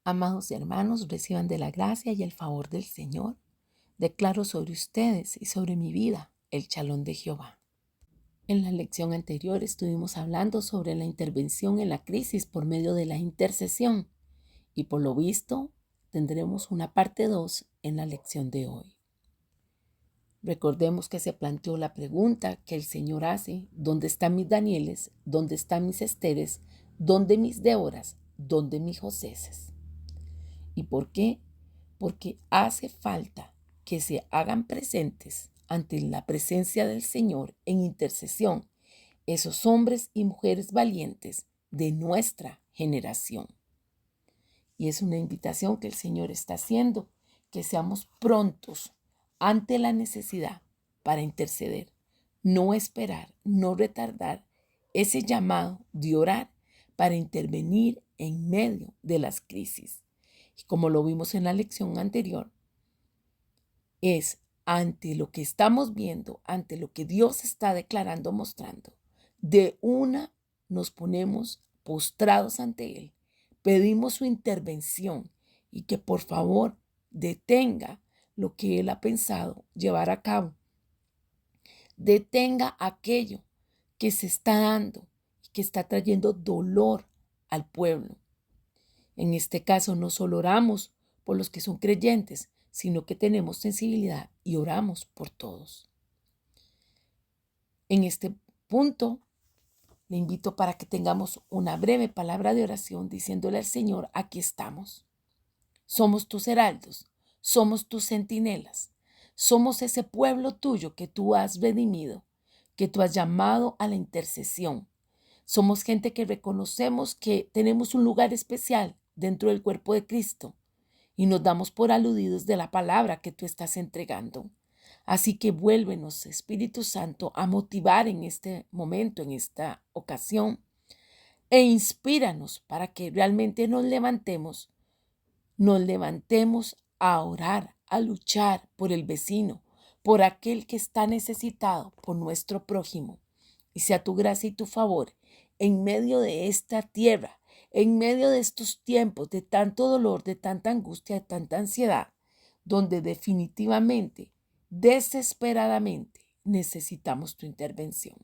Amados hermanos, reciban de la gracia y el favor del Señor. Declaro sobre ustedes y sobre mi vida el Shalom de Jehová. En la lección anterior estuvimos hablando sobre la intervención en la crisis por medio de la intercesión y por lo visto tendremos una parte 2 en la lección de hoy. Recordemos que se planteó la pregunta que el Señor hace: ¿dónde están mis Danieles? ¿Dónde están mis Esteres? ¿Dónde mis Déboras? ¿Dónde mis Joseses? ¿Y por qué? Porque hace falta que se hagan presentes ante la presencia del Señor en intercesión esos hombres y mujeres valientes de nuestra generación. Y es una invitación que el Señor está haciendo, que seamos prontos ante la necesidad para interceder, no esperar, no retardar ese llamado de orar para intervenir en medio de las crisis. Y como lo vimos en la lección anterior, es ante lo que estamos viendo, ante lo que Dios está declarando, mostrando, de una nos ponemos postrados ante Él, pedimos su intervención y que por favor detenga lo que Él ha pensado llevar a cabo, detenga aquello que se está dando y que está trayendo dolor al pueblo. En este caso no solo oramos por los que son creyentes, sino que tenemos sensibilidad y oramos por todos. En este punto, le invito para que tengamos una breve palabra de oración diciéndole al Señor: aquí estamos. Somos tus heraldos, somos tus centinelas, somos ese pueblo tuyo que tú has redimido, que tú has llamado a la intercesión. Somos gente que reconocemos que tenemos un lugar especial dentro del cuerpo de Cristo y nos damos por aludidos de la palabra que tú estás entregando. Así que vuélvenos, Espíritu Santo, a motivar en este momento, en esta ocasión, e inspíranos para que realmente nos levantemos a orar, a luchar por el vecino, por aquel que está necesitado, por nuestro prójimo. Y sea tu gracia y tu favor en medio de esta tierra, en medio de estos tiempos de tanto dolor, de tanta angustia, de tanta ansiedad, donde definitivamente, desesperadamente, necesitamos tu intervención.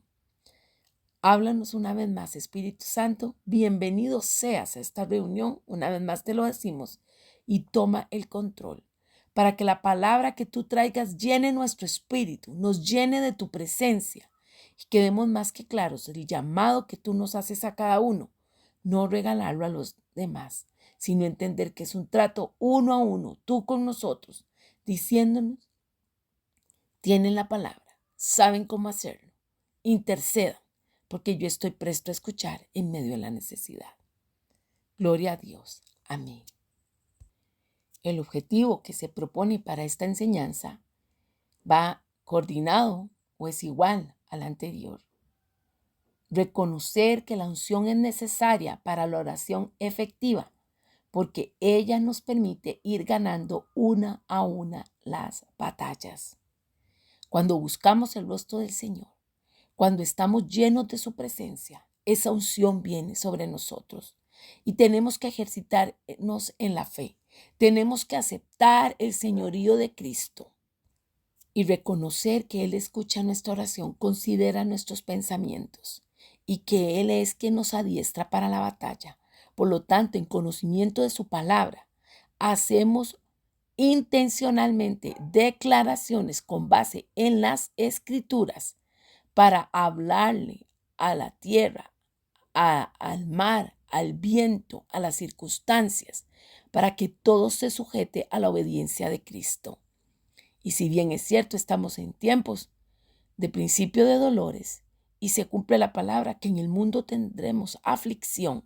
Háblanos una vez más, Espíritu Santo. Bienvenido seas a esta reunión. Una vez más te lo decimos. Y toma el control para que la palabra que tú traigas llene nuestro espíritu, nos llene de tu presencia y quedemos más que claros el llamado que tú nos haces a cada uno. No regalarlo a los demás, sino entender que es un trato uno a uno, tú con nosotros, diciéndonos: tienen la palabra, saben cómo hacerlo, intercedan, porque yo estoy presto a escuchar en medio de la necesidad. Gloria a Dios. Amén. El objetivo que se propone para esta enseñanza va coordinado o es igual al anterior. Reconocer que la unción es necesaria para la oración efectiva, porque ella nos permite ir ganando una a una las batallas. Cuando buscamos el rostro del Señor, cuando estamos llenos de su presencia, esa unción viene sobre nosotros y tenemos que ejercitarnos en la fe. Tenemos que aceptar el señorío de Cristo y reconocer que Él escucha nuestra oración, considera nuestros pensamientos y que Él es quien nos adiestra para la batalla. Por lo tanto, en conocimiento de su palabra, hacemos intencionalmente declaraciones con base en las Escrituras para hablarle a la tierra, al mar, al viento, a las circunstancias, para que todo se sujete a la obediencia de Cristo. Y si bien es cierto, estamos en tiempos de principio de dolores y se cumple la palabra que en el mundo tendremos aflicción,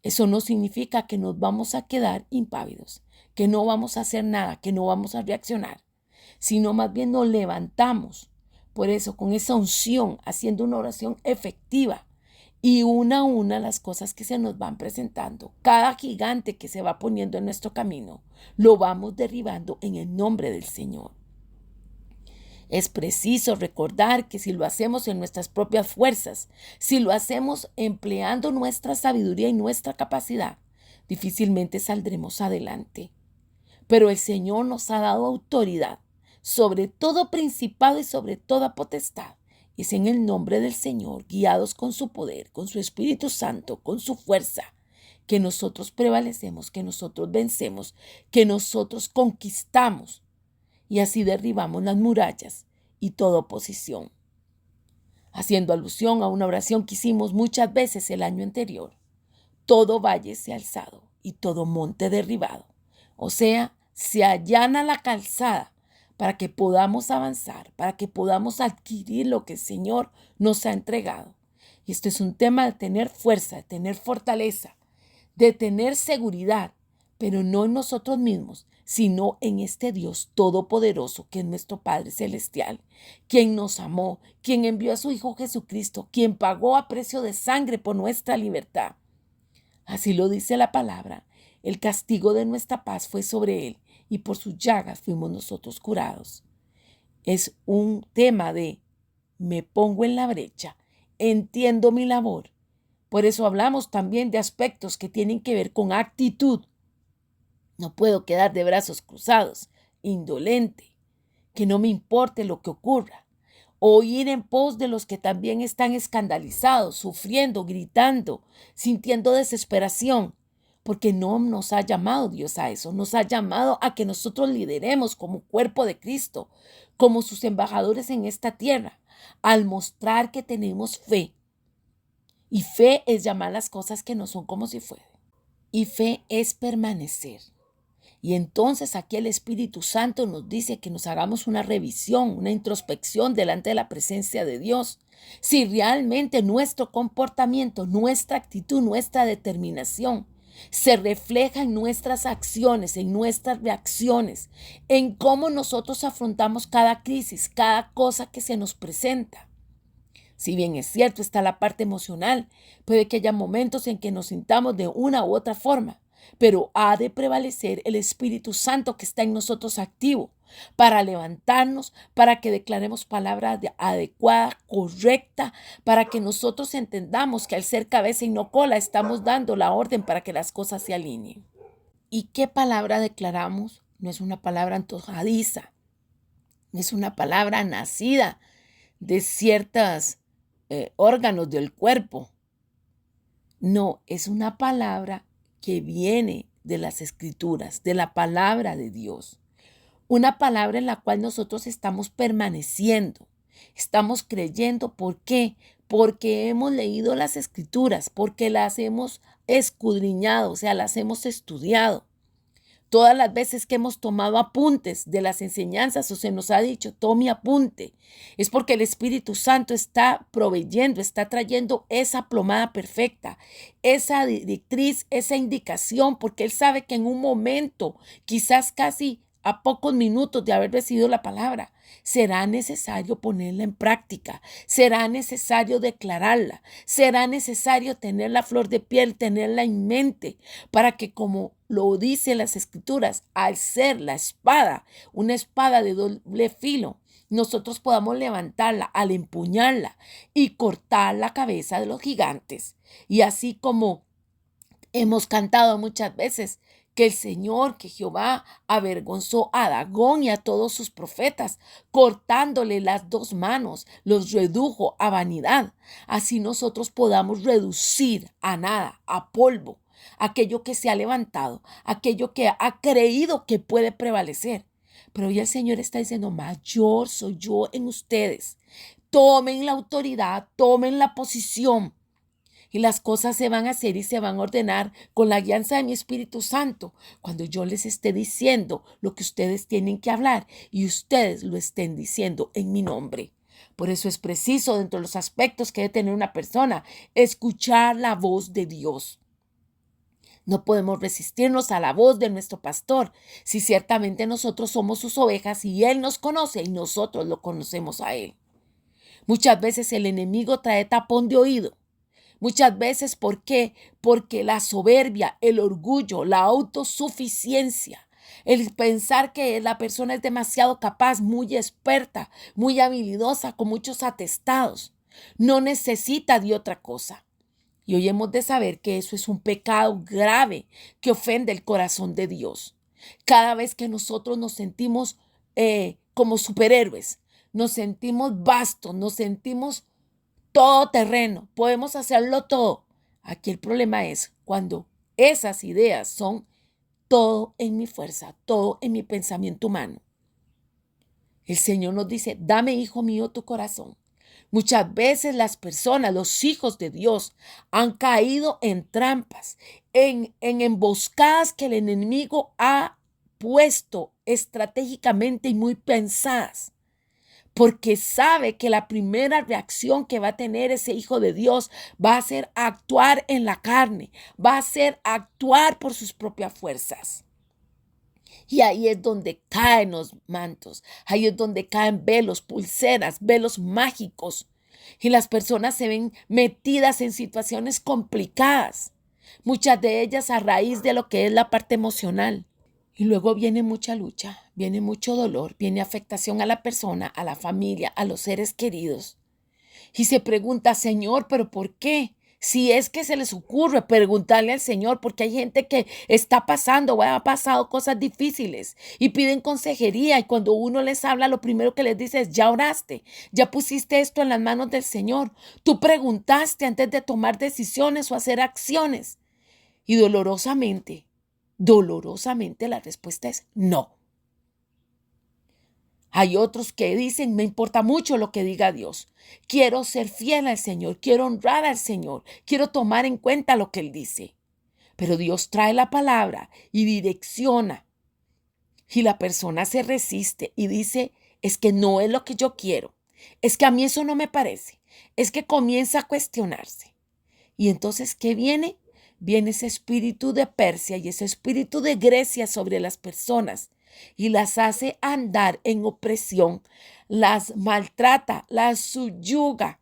eso no significa que nos vamos a quedar impávidos, que no vamos a hacer nada, que no vamos a reaccionar, sino más bien nos levantamos. Por eso, con esa unción, haciendo una oración efectiva y una a una las cosas que se nos van presentando, cada gigante que se va poniendo en nuestro camino, lo vamos derribando en el nombre del Señor. Es preciso recordar que si lo hacemos en nuestras propias fuerzas, si lo hacemos empleando nuestra sabiduría y nuestra capacidad, difícilmente saldremos adelante. Pero el Señor nos ha dado autoridad sobre todo principado y sobre toda potestad. Es en el nombre del Señor, guiados con su poder, con su Espíritu Santo, con su fuerza, que nosotros prevalecemos, que nosotros vencemos, que nosotros conquistamos y así derribamos las murallas y toda oposición. Haciendo alusión a una oración que hicimos muchas veces el año anterior, todo valle se ha alzado y todo monte derribado. O sea, se allana la calzada para que podamos avanzar, para que podamos adquirir lo que el Señor nos ha entregado. Y esto es un tema de tener fuerza, de tener fortaleza, de tener seguridad, pero no en nosotros mismos, sino en este Dios todopoderoso que es nuestro Padre Celestial, quien nos amó, quien envió a su Hijo Jesucristo, quien pagó a precio de sangre por nuestra libertad. Así lo dice la palabra. El castigo de nuestra paz fue sobre él y por sus llagas fuimos nosotros curados. Es un tema de me pongo en la brecha, entiendo mi labor. Por eso hablamos también de aspectos que tienen que ver con actitud. No puedo quedar de brazos cruzados, indolente, que no me importe lo que ocurra, o ir en pos de los que también están escandalizados, sufriendo, gritando, sintiendo desesperación, porque no nos ha llamado Dios a eso, nos ha llamado a que nosotros lideremos como cuerpo de Cristo, como sus embajadores en esta tierra, al mostrar que tenemos fe. Y fe es llamar las cosas que no son como si fueran. Y fe es permanecer. Y entonces aquí el Espíritu Santo nos dice que nos hagamos una revisión, una introspección delante de la presencia de Dios. Si realmente nuestro comportamiento, nuestra actitud, nuestra determinación se refleja en nuestras acciones, en nuestras reacciones, en cómo nosotros afrontamos cada crisis, cada cosa que se nos presenta. Si bien es cierto, está la parte emocional, puede que haya momentos en que nos sintamos de una u otra forma, pero ha de prevalecer el Espíritu Santo que está en nosotros activo para levantarnos, para que declaremos palabra adecuada, correcta, para que nosotros entendamos que al ser cabeza y no cola estamos dando la orden para que las cosas se alineen. ¿Y qué palabra declaramos? No es una palabra antojadiza, no es una palabra nacida de ciertos órganos del cuerpo. No, es una palabra que viene de las Escrituras, de la palabra de Dios. Una palabra en la cual nosotros estamos permaneciendo, estamos creyendo. ¿Por qué? Porque hemos leído las Escrituras, porque las hemos escudriñado, o sea, las hemos estudiado. Todas las veces que hemos tomado apuntes de las enseñanzas o se nos ha dicho, tome apunte, es porque el Espíritu Santo está proveyendo, está trayendo esa plomada perfecta, esa directriz, esa indicación, porque Él sabe que en un momento, quizás casi a pocos minutos de haber recibido la palabra, será necesario ponerla en práctica, será necesario declararla, será necesario tener la flor de piel, tenerla en mente, para que como lo dicen las Escrituras, al ser la espada, una espada de doble filo, nosotros podamos levantarla al empuñarla y cortar la cabeza de los gigantes. Y así como hemos cantado muchas veces, que el Señor, que Jehová avergonzó a Dagón y a todos sus profetas, cortándole las dos manos, los redujo a vanidad. Así nosotros podamos reducir a nada, a polvo, aquello que se ha levantado, aquello que ha creído que puede prevalecer. Pero hoy el Señor está diciendo, mayor soy yo en ustedes. Tomen la autoridad, tomen la posición. Y las cosas se van a hacer y se van a ordenar con la guianza de mi Espíritu Santo. Cuando yo les esté diciendo lo que ustedes tienen que hablar y ustedes lo estén diciendo en mi nombre. Por eso es preciso, dentro de los aspectos que debe tener una persona, escuchar la voz de Dios. No podemos resistirnos a la voz de nuestro pastor, si ciertamente nosotros somos sus ovejas y Él nos conoce y nosotros lo conocemos a Él. Muchas veces el enemigo trae tapón de oído. Muchas veces, ¿por qué? Porque la soberbia, el orgullo, la autosuficiencia, el pensar que la persona es demasiado capaz, muy experta, muy habilidosa, con muchos atestados, no necesita de otra cosa. Y hoy hemos de saber que eso es un pecado grave que ofende el corazón de Dios. Cada vez que nosotros nos sentimos como superhéroes, nos sentimos vastos, nos sentimos todo terreno, podemos hacerlo todo. Aquí el problema es cuando esas ideas son todo en mi fuerza, todo en mi pensamiento humano. El Señor nos dice, dame, hijo mío, tu corazón. Muchas veces las personas, los hijos de Dios, han caído en trampas, en emboscadas que el enemigo ha puesto estratégicamente y muy pensadas, porque sabe que la primera reacción que va a tener ese hijo de Dios va a ser actuar en la carne, va a ser actuar por sus propias fuerzas. Y ahí es donde caen los mantos, ahí es donde caen velos, pulseras, velos mágicos. Y las personas se ven metidas en situaciones complicadas, muchas de ellas a raíz de lo que es la parte emocional. Y luego viene mucha lucha, viene mucho dolor, viene afectación a la persona, a la familia, a los seres queridos. Y se pregunta, Señor, ¿pero por qué? Si es que se les ocurre preguntarle al Señor, porque hay gente que está pasando o ha pasado cosas difíciles y piden consejería, y cuando uno les habla, lo primero que les dice es, ya oraste, ya pusiste esto en las manos del Señor, tú preguntaste antes de tomar decisiones o hacer acciones. Y dolorosamente la respuesta es no. Hay otros que dicen, me importa mucho lo que diga Dios. Quiero ser fiel al Señor, quiero honrar al Señor, quiero tomar en cuenta lo que Él dice. Pero Dios trae la palabra y direcciona. Y la persona se resiste y dice, es que no es lo que yo quiero. Es que a mí eso no me parece. Es que comienza a cuestionarse. Y entonces, ¿qué viene? Viene ese espíritu de Persia y ese espíritu de Grecia sobre las personas y las hace andar en opresión, las maltrata, las subyuga,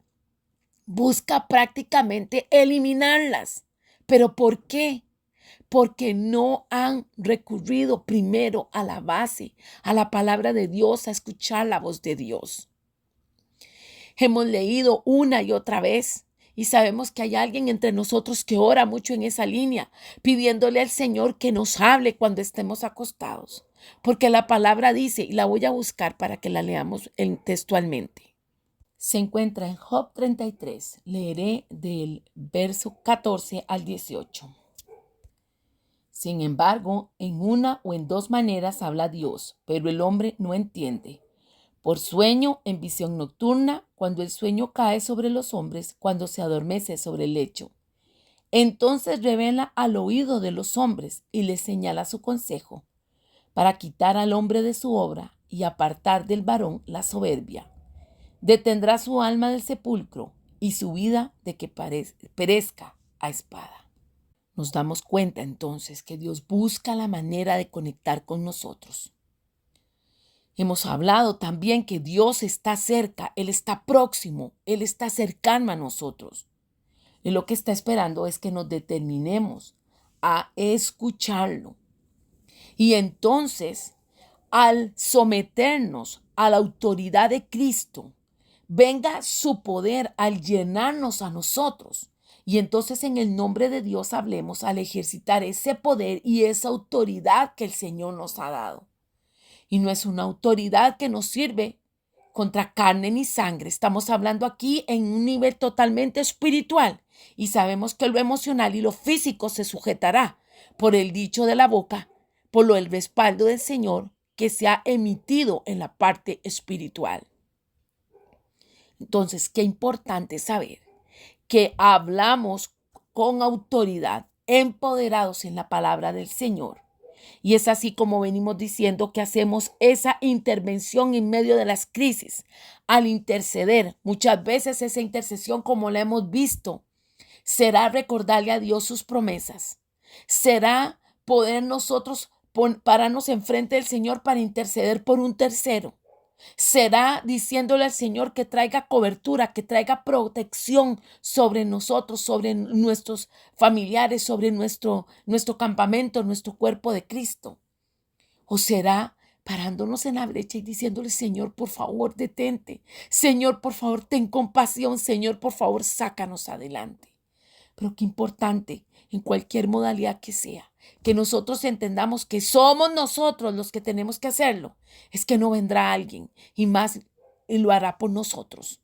busca prácticamente eliminarlas. ¿Pero por qué? Porque no han recurrido primero a la base, a la palabra de Dios, a escuchar la voz de Dios. Hemos leído una y otra vez y sabemos que hay alguien entre nosotros que ora mucho en esa línea, pidiéndole al Señor que nos hable cuando estemos acostados. Porque la palabra dice, y la voy a buscar para que la leamos textualmente. Se encuentra en Job 33. Leeré del verso 14 al 18. Sin embargo, en una o en dos maneras habla Dios, pero el hombre no entiende. Por sueño, en visión nocturna, cuando el sueño cae sobre los hombres, cuando se adormece sobre el lecho. Entonces revela al oído de los hombres y les señala su consejo, para quitar al hombre de su obra y apartar del varón la soberbia. Detendrá su alma del sepulcro y su vida de que perezca a espada. Nos damos cuenta entonces que Dios busca la manera de conectar con nosotros. Hemos hablado también que Dios está cerca, Él está próximo, Él está cercano a nosotros. Y lo que está esperando es que nos determinemos a escucharlo. Y entonces, al someternos a la autoridad de Cristo, venga su poder al llenarnos a nosotros. Y entonces en el nombre de Dios hablemos al ejercitar ese poder y esa autoridad que el Señor nos ha dado. Y no es una autoridad que nos sirve contra carne ni sangre. Estamos hablando aquí en un nivel totalmente espiritual. Y sabemos que lo emocional y lo físico se sujetará por el dicho de la boca, por lo del respaldo del Señor que se ha emitido en la parte espiritual. Entonces, qué importante saber que hablamos con autoridad, empoderados en la palabra del Señor. Y es así como venimos diciendo que hacemos esa intervención en medio de las crisis. Al interceder, muchas veces esa intercesión, como la hemos visto, será recordarle a Dios sus promesas. Será poder nosotros pararnos enfrente del Señor para interceder por un tercero. Será diciéndole al Señor que traiga cobertura, que traiga protección sobre nosotros, sobre nuestros familiares, sobre nuestro campamento, nuestro cuerpo de Cristo. O será parándonos en la brecha y diciéndole, Señor, por favor, detente. Señor, por favor, ten compasión. Señor, por favor, sácanos adelante. Pero qué importante, en cualquier modalidad que sea, que nosotros entendamos que somos nosotros los que tenemos que hacerlo. Es que no vendrá alguien y más y lo hará por nosotros.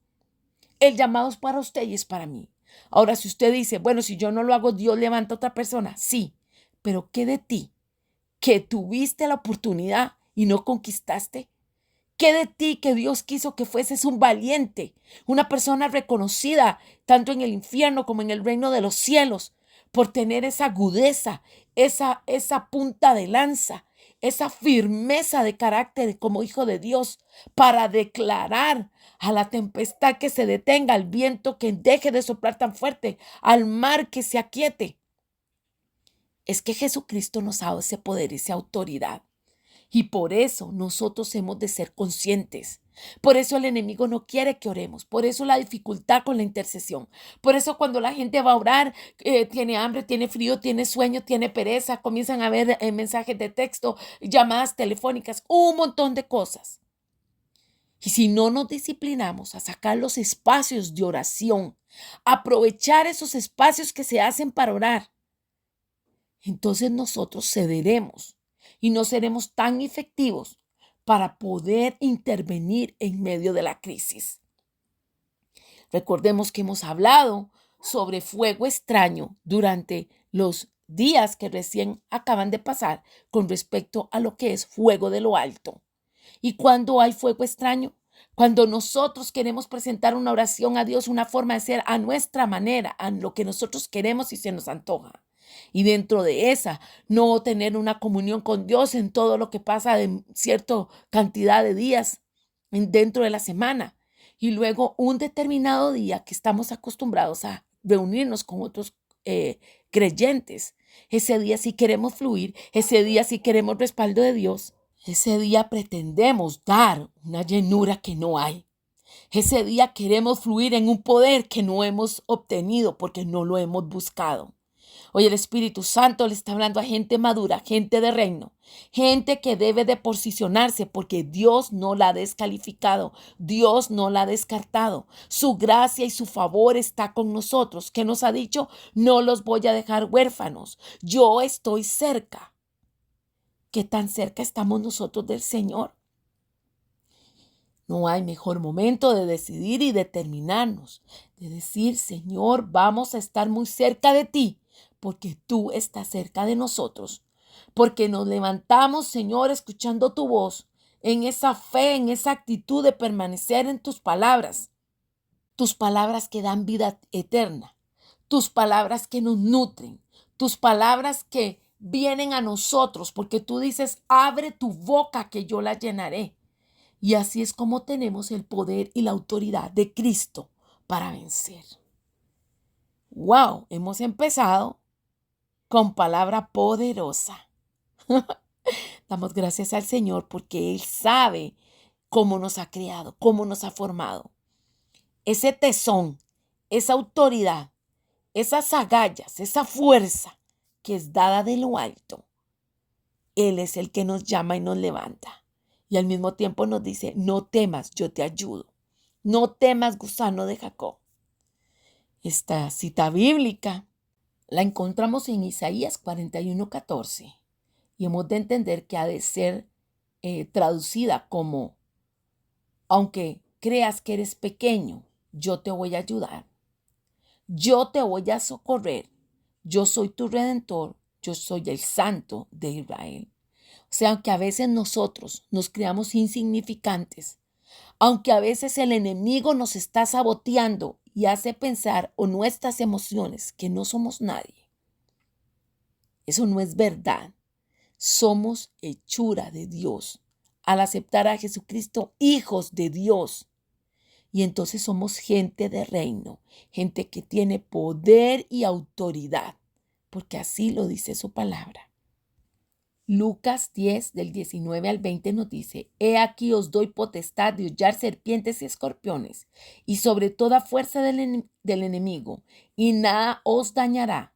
El llamado es para usted y es para mí. Ahora, si usted dice, bueno, si yo no lo hago, Dios levanta a otra persona. Sí, pero ¿qué de ti? ¿Que tuviste la oportunidad y no conquistaste? ¿Qué de ti que Dios quiso que fueses un valiente, una persona reconocida tanto en el infierno como en el reino de los cielos por tener esa agudeza, esa punta de lanza, esa firmeza de carácter como hijo de Dios para declarar a la tempestad que se detenga, al viento que deje de soplar tan fuerte, al mar que se aquiete? Es que Jesucristo nos ha dado ese poder, esa autoridad. Y por eso nosotros hemos de ser conscientes. Por eso el enemigo no quiere que oremos. Por eso la dificultad con la intercesión. Por eso cuando la gente va a orar, tiene hambre, tiene frío, tiene sueño, tiene pereza, comienzan a ver mensajes de texto, llamadas telefónicas, un montón de cosas. Y si no nos disciplinamos a sacar los espacios de oración, aprovechar esos espacios que se hacen para orar, entonces nosotros cederemos y no seremos tan efectivos para poder intervenir en medio de la crisis. Recordemos que hemos hablado sobre fuego extraño durante los días que recién acaban de pasar con respecto a lo que es fuego de lo alto. ¿Y cuando hay fuego extraño? Cuando nosotros queremos presentar una oración a Dios, una forma de ser a nuestra manera, a lo que nosotros queremos y se nos antoja. Y dentro de esa, no tener una comunión con Dios en todo lo que pasa de cierta cantidad de días dentro de la semana. Y luego un determinado día que estamos acostumbrados a reunirnos con otros creyentes. Ese día sí queremos fluir, ese día sí queremos respaldo de Dios. Ese día pretendemos dar una llenura que no hay. Ese día queremos fluir en un poder que no hemos obtenido porque no lo hemos buscado. Hoy el Espíritu Santo le está hablando a gente madura, gente de reino, gente que debe de posicionarse porque Dios no la ha descalificado, Dios no la ha descartado. Su gracia y su favor está con nosotros, que nos ha dicho, no los voy a dejar huérfanos, yo estoy cerca. ¿Qué tan cerca estamos nosotros del Señor? No hay mejor momento de decidir y determinarnos, de decir, Señor, vamos a estar muy cerca de ti, porque tú estás cerca de nosotros, porque nos levantamos, Señor, escuchando tu voz, en esa fe, en esa actitud de permanecer en tus palabras que dan vida eterna, tus palabras que nos nutren, tus palabras que vienen a nosotros, porque tú dices, abre tu boca que yo la llenaré. Y así es como tenemos el poder y la autoridad de Cristo para vencer. ¡Wow! Hemos empezado con palabra poderosa. Damos gracias al Señor porque Él sabe cómo nos ha creado, cómo nos ha formado. Ese tesón, esa autoridad, esas agallas, esa fuerza que es dada de lo alto. Él es el que nos llama y nos levanta. Y al mismo tiempo nos dice, no temas, yo te ayudo. No temas, gusano de Jacob. Esta cita bíblica la encontramos en Isaías 41:14 y hemos de entender que ha de ser traducida como, aunque creas que eres pequeño, yo te voy a ayudar. Yo te voy a socorrer. Yo soy tu redentor. Yo soy el santo de Israel. O sea, aunque a veces nosotros nos creamos insignificantes, aunque a veces el enemigo nos está saboteando y hace pensar o nuestras emociones que no somos nadie. Eso no es verdad. Somos hechura de Dios. Al aceptar a Jesucristo, hijos de Dios. Y entonces somos gente de reino, gente que tiene poder y autoridad, porque así lo dice su palabra. Lucas 10, del 19 al 20 nos dice, he aquí os doy potestad de hollar serpientes y escorpiones, y sobre toda fuerza del enemigo, y nada os dañará.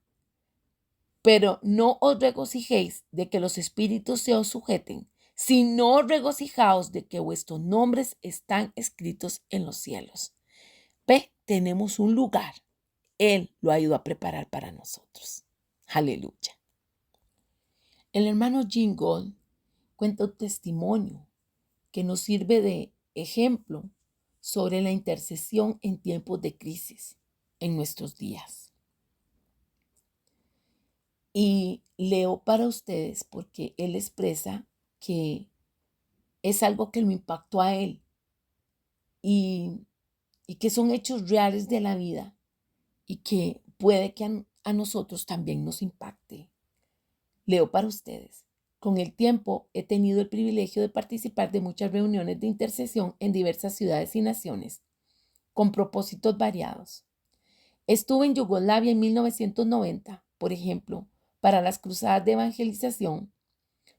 Pero no os regocijéis de que los espíritus se os sujeten, sino regocijaos de que vuestros nombres están escritos en los cielos. Ve, tenemos un lugar Él lo ha ido a preparar para nosotros. Aleluya. El hermano Jim Gold cuenta un testimonio que nos sirve de ejemplo sobre la intercesión en tiempos de crisis en nuestros días. Y leo para ustedes porque él expresa que es algo que lo impactó a él y que son hechos reales de la vida y que puede que a nosotros también nos impacte. Leo para ustedes. Con el tiempo he tenido el privilegio de participar de muchas reuniones de intercesión en diversas ciudades y naciones, con propósitos variados. Estuve en Yugoslavia en 1990, por ejemplo, para las cruzadas de evangelización,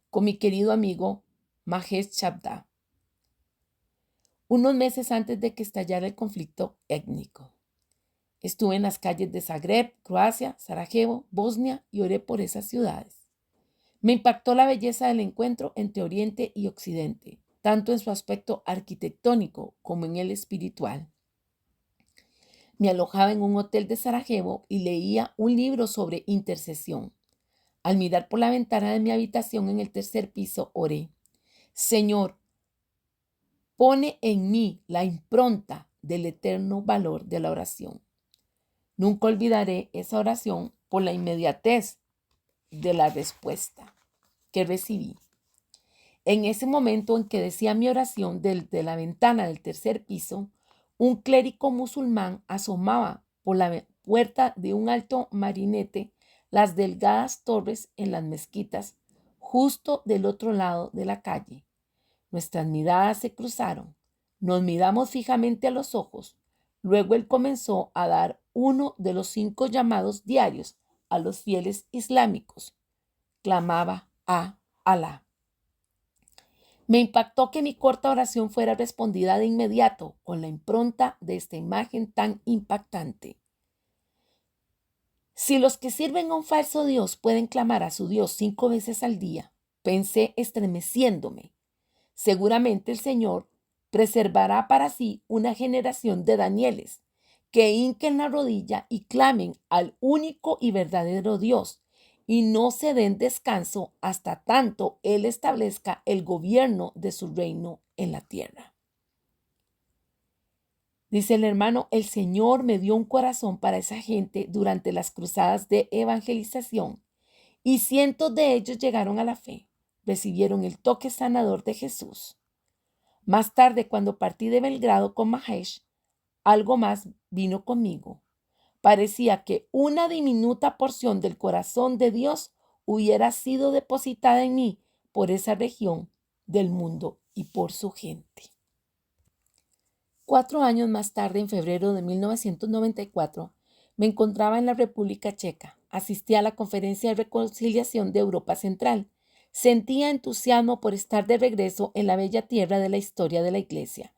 con mi querido amigo Mahesh Chabda, unos meses antes de que estallara el conflicto étnico. Estuve en las calles de Zagreb, Croacia, Sarajevo, Bosnia y oré por esas ciudades. Me impactó la belleza del encuentro entre Oriente y Occidente, tanto en su aspecto arquitectónico como en el espiritual. Me alojaba en un hotel de Sarajevo y leía un libro sobre intercesión. Al mirar por la ventana de mi habitación en el tercer piso, oré: Señor, pone en mí la impronta del eterno valor de la oración. Nunca olvidaré esa oración por la inmediatez de la respuesta que recibí. En ese momento en que decía mi oración desde la ventana del tercer piso, un clérigo musulmán asomaba por la puerta de un alto marinete las delgadas torres en las mezquitas justo del otro lado de la calle. Nuestras miradas se cruzaron. Nos miramos fijamente a los ojos. Luego él comenzó a dar uno de los 5 llamados diarios a los fieles islámicos. Clamaba a Alá. Me impactó que mi corta oración fuera respondida de inmediato con la impronta de esta imagen tan impactante. Si los que sirven a un falso Dios pueden clamar a su Dios 5 veces al día, pensé estremeciéndome, seguramente el Señor preservará para sí una generación de Danieles que hinquen la rodilla y clamen al único y verdadero Dios, y no se den descanso hasta tanto Él establezca el gobierno de su reino en la tierra. Dice el hermano, el Señor me dio un corazón para esa gente durante las cruzadas de evangelización, y cientos de ellos llegaron a la fe, recibieron el toque sanador de Jesús. Más tarde, cuando partí de Belgrado con Mahesh, algo más vino conmigo. Parecía que una diminuta porción del corazón de Dios hubiera sido depositada en mí por esa región del mundo y por su gente. 4 años más tarde, en febrero de 1994, me encontraba en la República Checa. Asistí a la Conferencia de Reconciliación de Europa Central. Sentía entusiasmo por estar de regreso en la bella tierra de la historia de la Iglesia.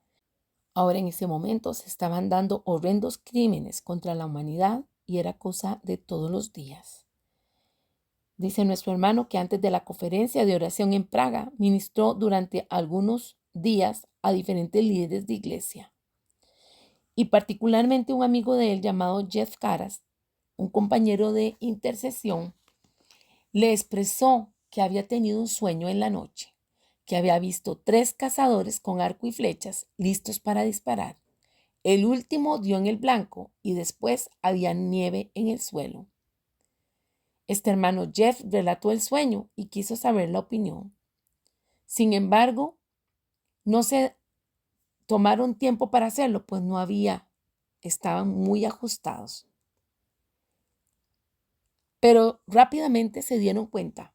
Ahora en ese momento se estaban dando horrendos crímenes contra la humanidad y era cosa de todos los días. Dice nuestro hermano que antes de la conferencia de oración en Praga ministró durante algunos días a diferentes líderes de iglesia. Y particularmente un amigo de él llamado Jeff Caras, un compañero de intercesión, le expresó que había tenido un sueño en la noche, que había visto 3 cazadores con arco y flechas listos para disparar. El último dio en el blanco y después había nieve en el suelo. Este hermano Jeff relató el sueño y quiso saber la opinión. Sin embargo, no se tomaron tiempo para hacerlo, pues estaban muy ajustados. Pero rápidamente se dieron cuenta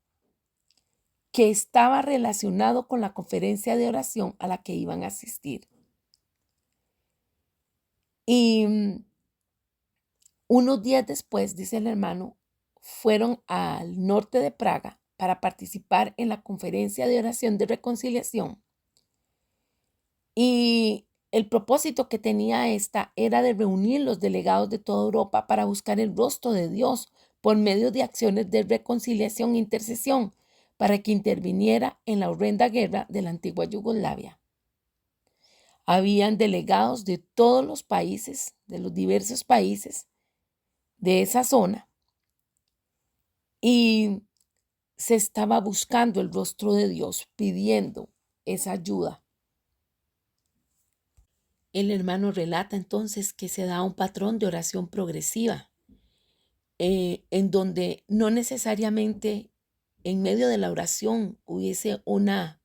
que estaba relacionado con la conferencia de oración a la que iban a asistir. Y unos días después, dice el hermano, fueron al norte de Praga para participar en la conferencia de oración de reconciliación. Y el propósito que tenía esta era de reunir los delegados de toda Europa para buscar el rostro de Dios por medio de acciones de reconciliación e intercesión para que interviniera en la horrenda guerra de la antigua Yugoslavia. Habían delegados de todos los países, de los diversos países, de esa zona y se estaba buscando el rostro de Dios, pidiendo esa ayuda. El hermano relata entonces que se da un patrón de oración progresiva, en donde no necesariamente en medio de la oración hubiese una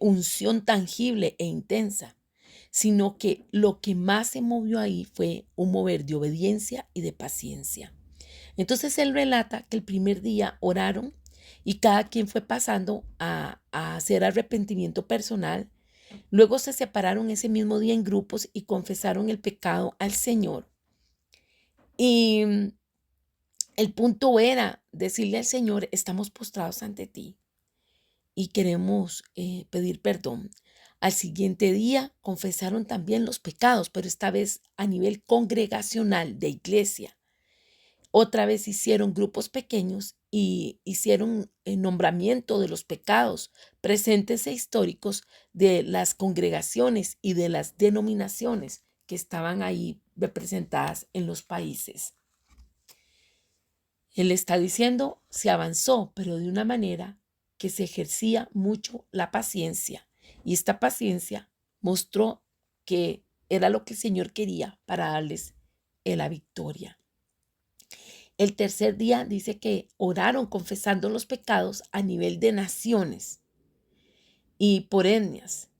unción tangible e intensa, sino que lo que más se movió ahí fue un mover de obediencia y de paciencia. Entonces él relata que el primer día oraron y cada quien fue pasando a hacer arrepentimiento personal. Luego se separaron ese mismo día en grupos y confesaron el pecado al Señor. Y el punto era decirle al Señor, estamos postrados ante ti y queremos pedir perdón. Al siguiente día confesaron también los pecados, pero esta vez a nivel congregacional de iglesia. Otra vez hicieron grupos pequeños y hicieron el nombramiento de los pecados presentes e históricos de las congregaciones y de las denominaciones que estaban ahí representadas en los países. Él está diciendo, se avanzó, pero de una manera que se ejercía mucho la paciencia. Y esta paciencia mostró que era lo que el Señor quería para darles la victoria. El tercer día dice que oraron confesando los pecados a nivel de naciones y por etnias.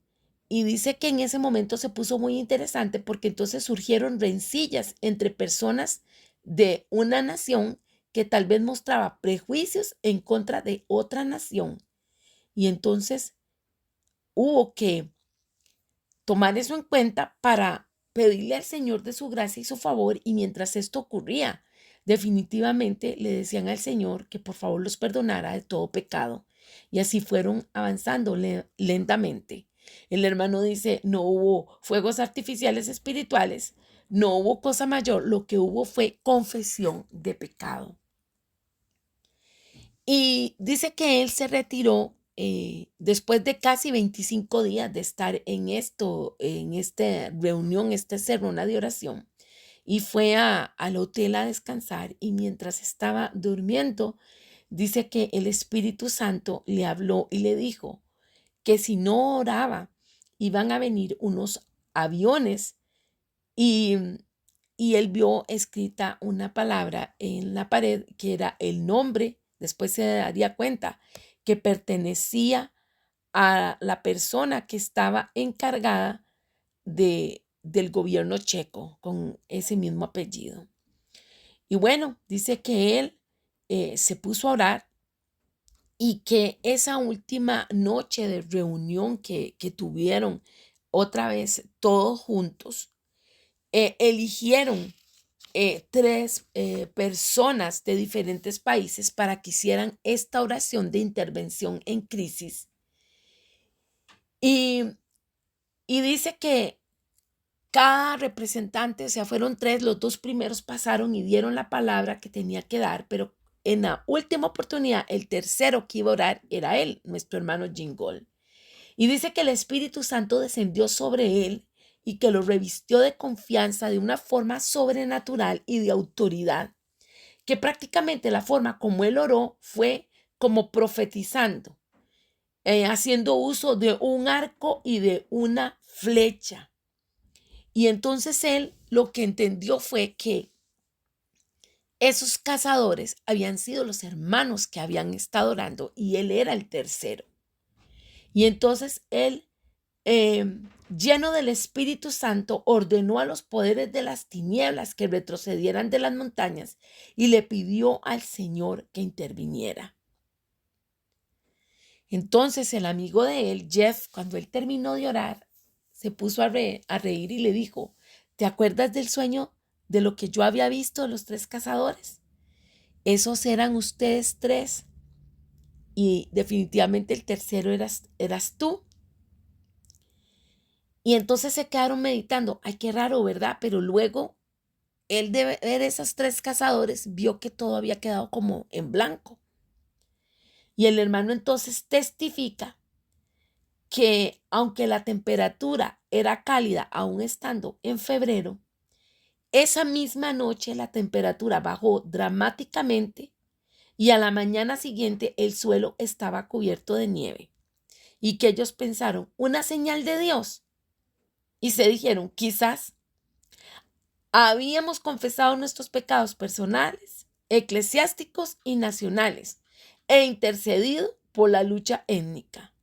Y dice que en ese momento se puso muy interesante porque entonces surgieron rencillas entre personas de una nación que tal vez mostraba prejuicios en contra de otra nación. Y entonces hubo que tomar eso en cuenta para pedirle al Señor de su gracia y su favor. Y mientras esto ocurría, definitivamente le decían al Señor que por favor los perdonara de todo pecado. Y así fueron avanzando lentamente. El hermano dice, no hubo fuegos artificiales espirituales, no hubo cosa mayor, lo que hubo fue confesión de pecado. Y dice que él se retiró después de casi 25 días de estar en esta reunión, esta sermona de oración, y fue al hotel a descansar. Y mientras estaba durmiendo, dice que el Espíritu Santo le habló y le dijo que si no oraba, iban a venir unos aviones y, y él vio escrita una palabra en la pared que era el nombre. Después se daría cuenta que pertenecía a la persona que estaba encargada del gobierno checo con ese mismo apellido. Y bueno, dice que él se puso a orar y que esa última noche de reunión que tuvieron otra vez todos juntos, eligieron tres personas de diferentes países para que hicieran esta oración de intervención en crisis. Y dice que cada representante, o sea, fueron tres, los dos primeros pasaron y dieron la palabra que tenía que dar, pero en la última oportunidad, el tercero que iba a orar era él, nuestro hermano Jingol. Y dice que el Espíritu Santo descendió sobre él y que lo revistió de confianza de una forma sobrenatural y de autoridad, que prácticamente la forma como él oró fue como profetizando, haciendo uso de un arco y de una flecha. Y entonces él lo que entendió fue que esos cazadores habían sido los hermanos que habían estado orando y él era el tercero. Y entonces él, lleno del Espíritu Santo, ordenó a los poderes de las tinieblas que retrocedieran de las montañas y le pidió al Señor que interviniera. Entonces el amigo de él, Jeff, cuando él terminó de orar, se puso a reír y le dijo, ¿te acuerdas del sueño de lo que yo había visto de los tres cazadores? Esos eran ustedes tres y definitivamente el tercero eras tú. Y entonces se quedaron meditando. Ay, qué raro, ¿verdad? Pero luego él de ver esos tres cazadores vio que todo había quedado como en blanco. Y el hermano entonces testifica que aunque la temperatura era cálida aún estando en febrero, esa misma noche la temperatura bajó dramáticamente y a la mañana siguiente el suelo estaba cubierto de nieve. Y que ellos pensaron, una señal de Dios. Y se dijeron, quizás habíamos confesado nuestros pecados personales, eclesiásticos y nacionales e intercedido por la lucha étnica.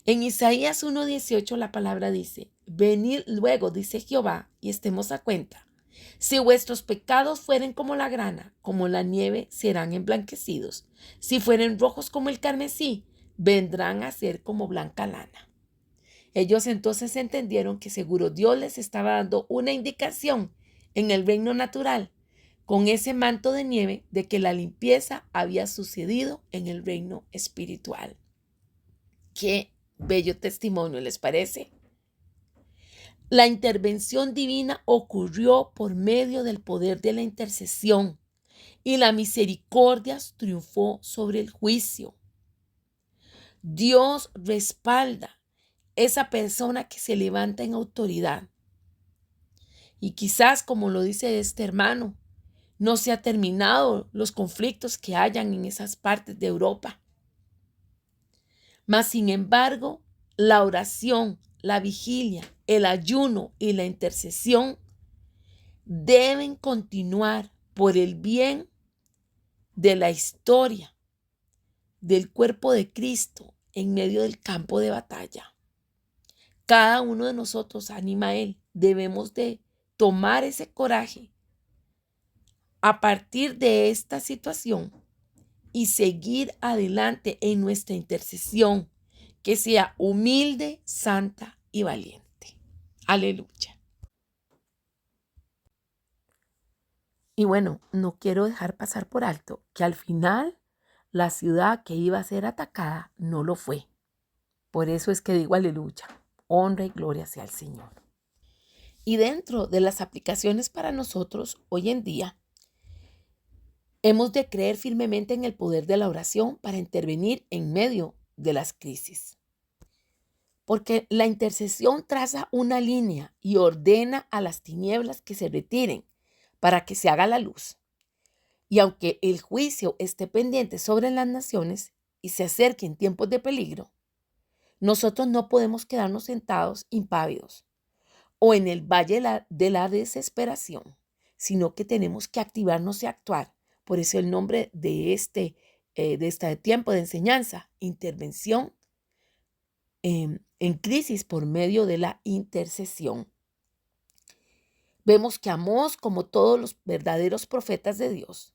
En Isaías 1:18 la palabra dice, venid luego, dice Jehová, y estemos a cuenta. Si vuestros pecados fueren como la grana, como la nieve, serán emblanquecidos. Si fueren rojos como el carmesí, vendrán a ser como blanca lana. Ellos entonces entendieron que seguro Dios les estaba dando una indicación en el reino natural, con ese manto de nieve, de que la limpieza había sucedido en el reino espiritual. Qué bello testimonio, ¿les parece? La intervención divina ocurrió por medio del poder de la intercesión y la misericordia triunfó sobre el juicio. Dios respalda esa persona que se levanta en autoridad. Y quizás, como lo dice este hermano, no se ha terminado los conflictos que hayan en esas partes de Europa. Mas, sin embargo, la oración, la vigilia, el ayuno y la intercesión deben continuar por el bien de la historia del cuerpo de Cristo en medio del campo de batalla. Cada uno de nosotros, anima a él, debemos de tomar ese coraje a partir de esta situación y seguir adelante en nuestra intercesión, que sea humilde, santa y valiente. Aleluya. Y bueno, no quiero dejar pasar por alto que al final la ciudad que iba a ser atacada no lo fue. Por eso es que digo aleluya, honra y gloria sea al Señor. Y dentro de las aplicaciones para nosotros hoy en día, hemos de creer firmemente en el poder de la oración para intervenir en medio de las crisis. Porque la intercesión traza una línea y ordena a las tinieblas que se retiren para que se haga la luz. Y aunque el juicio esté pendiente sobre las naciones y se acerque en tiempos de peligro, nosotros no podemos quedarnos sentados impávidos o en el valle de la desesperación, sino que tenemos que activarnos y actuar. Por eso el nombre de este tiempo de enseñanza, intervención en crisis por medio de la intercesión. Vemos que Amós, como todos los verdaderos profetas de Dios,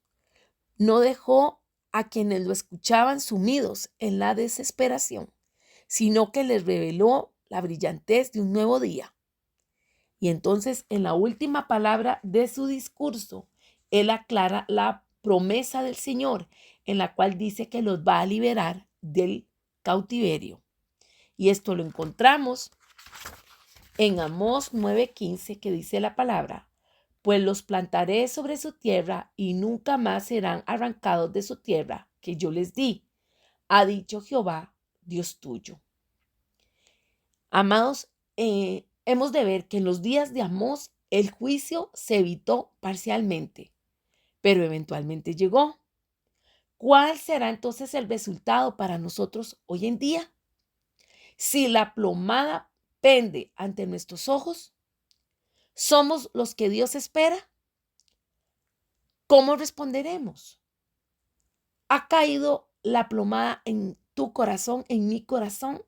no dejó a quienes lo escuchaban sumidos en la desesperación, sino que les reveló la brillantez de un nuevo día. Y entonces, en la última palabra de su discurso, él aclara la promesa del Señor, en la cual dice que los va a liberar del cautiverio. Y esto lo encontramos en Amós 9:15, que dice la palabra, pues los plantaré sobre su tierra y nunca más serán arrancados de su tierra que yo les di, ha dicho Jehová, Dios tuyo. Amados, hemos de ver que en los días de Amós el juicio se evitó parcialmente, pero eventualmente llegó. ¿Cuál será entonces el resultado para nosotros hoy en día? Si la plomada pende ante nuestros ojos, ¿somos los que Dios espera? ¿Cómo responderemos? ¿Ha caído la plomada en tu corazón, en mi corazón?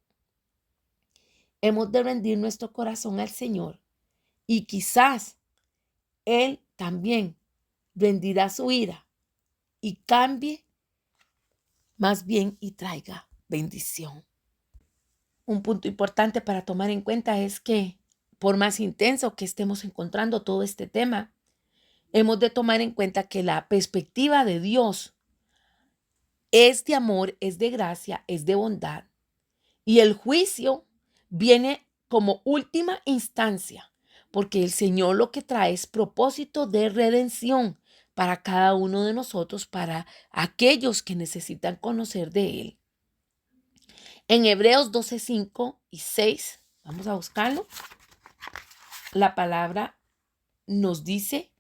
Hemos de rendir nuestro corazón al Señor y quizás Él también rendirá su ira y cambie más bien y traiga bendición. Un punto importante para tomar en cuenta es que por más intenso que estemos encontrando todo este tema, hemos de tomar en cuenta que la perspectiva de Dios es de amor, es de gracia, es de bondad. Y el juicio viene como última instancia, porque el Señor lo que trae es propósito de redención para cada uno de nosotros, para aquellos que necesitan conocer de Él. En Hebreos 12:5 y 6, vamos a buscarlo, la palabra nos dice,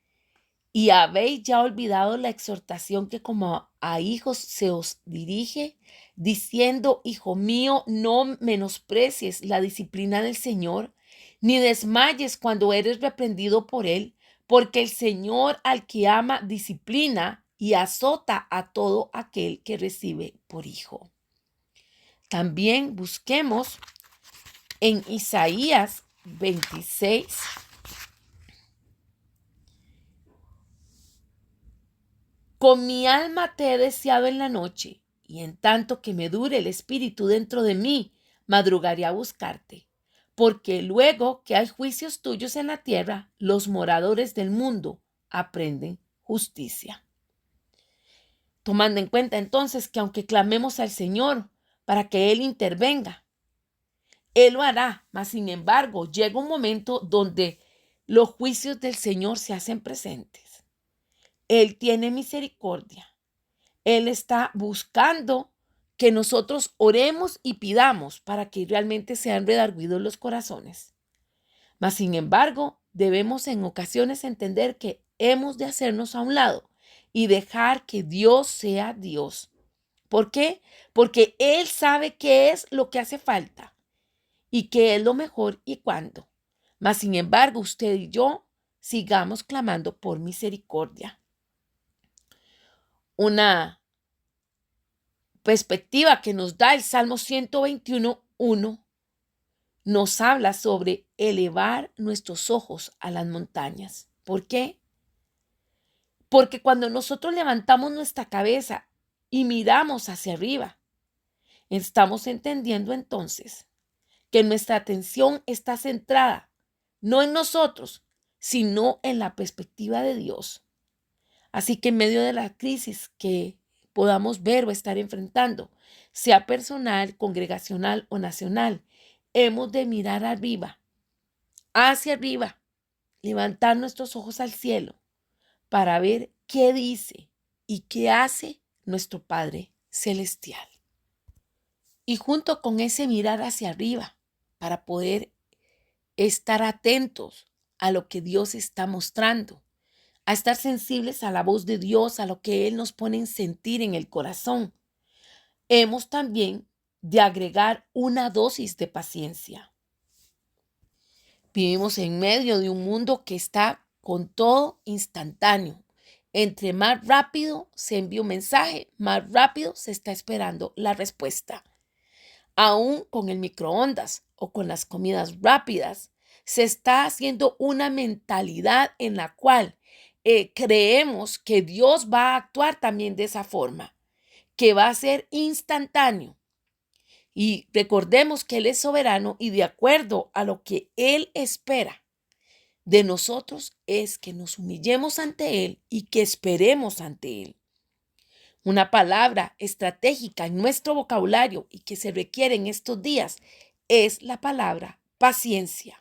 ¿y habéis ya olvidado la exhortación que como a hijos se os dirige, diciendo, hijo mío, no menosprecies la disciplina del Señor, ni desmayes cuando eres reprendido por él, porque el Señor al que ama disciplina y azota a todo aquel que recibe por hijo? También busquemos en Isaías 26. Con mi alma te he deseado en la noche, y en tanto que me dure el espíritu dentro de mí, madrugaré a buscarte. Porque luego que hay juicios tuyos en la tierra, los moradores del mundo aprenden justicia. Tomando en cuenta entonces que aunque clamemos al Señor para que Él intervenga, Él lo hará, mas sin embargo llega un momento donde los juicios del Señor se hacen presentes. Él tiene misericordia. Él está buscando que nosotros oremos y pidamos para que realmente sean redarguidos los corazones. Mas, sin embargo, debemos en ocasiones entender que hemos de hacernos a un lado y dejar que Dios sea Dios. ¿Por qué? Porque Él sabe qué es lo que hace falta y qué es lo mejor y cuándo. Mas, sin embargo, usted y yo sigamos clamando por misericordia. Una perspectiva que nos da el Salmo 121:1 nos habla sobre elevar nuestros ojos a las montañas. ¿Por qué? Porque cuando nosotros levantamos nuestra cabeza y miramos hacia arriba, estamos entendiendo entonces que nuestra atención está centrada no en nosotros, sino en la perspectiva de Dios. Así que en medio de la crisis que podamos ver o estar enfrentando, sea personal, congregacional o nacional, hemos de mirar arriba, hacia arriba, levantar nuestros ojos al cielo para ver qué dice y qué hace nuestro Padre Celestial. Y junto con ese mirar hacia arriba, para poder estar atentos a lo que Dios está mostrando, a estar sensibles a la voz de Dios, a lo que Él nos pone en sentir en el corazón, hemos también de agregar una dosis de paciencia. Vivimos en medio de un mundo que está con todo instantáneo. Entre más rápido se envía un mensaje, más rápido se está esperando la respuesta. Aún con el microondas o con las comidas rápidas, se está haciendo una mentalidad en la cual creemos que Dios va a actuar también de esa forma, que va a ser instantáneo. Y recordemos que Él es soberano y de acuerdo a lo que Él espera de nosotros es que nos humillemos ante Él y que esperemos ante Él. Una palabra estratégica en nuestro vocabulario y que se requiere en estos días es la palabra paciencia.